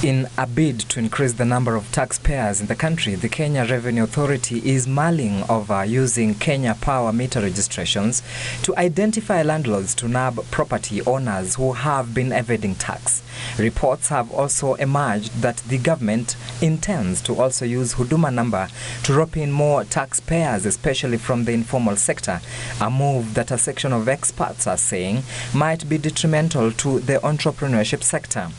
In a bid to increase the number of taxpayers in the country, the Kenya Revenue Authority is mulling over using Kenya Power meter registrations to identify landlords to nab property owners who have been evading tax. Reports have also emerged that the government intends to also use Huduma Namba to rope in more taxpayers, especially from the informal sector, a move that a section of experts are saying might be detrimental to the entrepreneurship sector.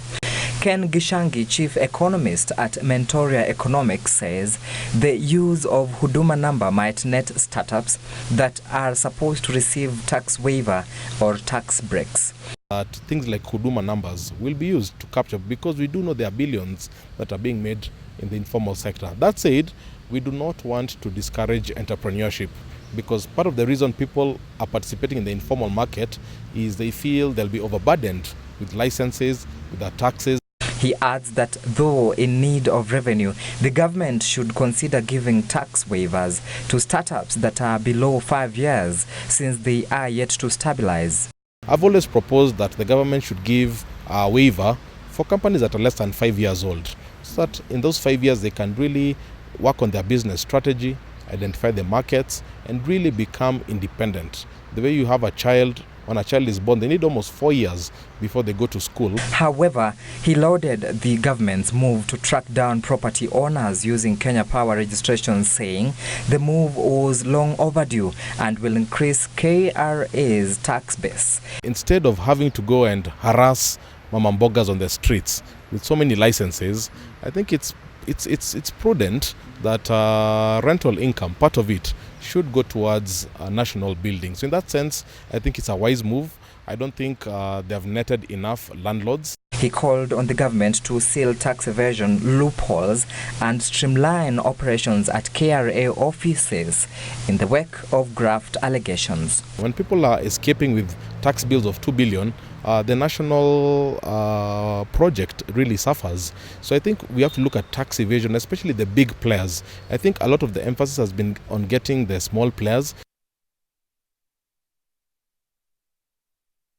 Ken Gichinga, chief economist at Mentoria Economics, says the use of Huduma Namba might net startups that are supposed to receive tax waiver or tax breaks. Things like Huduma numbers will be used to capture, because we do know there are billions that are being made in the informal sector. That said, we do not want to discourage entrepreneurship, because part of the reason people are participating in the informal market is they feel they'll be overburdened with licenses, with their taxes. He adds that though in need of revenue, the government should consider giving tax waivers to startups that are below 5 years, since they are yet to stabilize. I've always proposed that the government should give a waiver for companies that are less than 5 years old, so that in those 5 years they can really work on their business strategy, identify the markets, and really become independent. The way you have a child, when a child is born, they need almost 4 years before they go to school. However, he lauded the government's move to track down property owners using Kenya Power registrations, saying the move was long overdue and will increase KRA's tax base. Instead of having to go and harass mama mbogas on the streets with so many licenses, I think it's prudent that rental income, part of it, should go towards national buildings. So in that sense, I think it's a wise move. I don't think they have netted enough landlords. He called on the government to seal tax evasion loopholes and streamline operations at KRA offices in the wake of graft allegations. When people are escaping with tax bills of 2 billion, the national project really suffers. So I think we have to look at tax evasion, especially the big players. I think a lot of the emphasis has been on getting the small players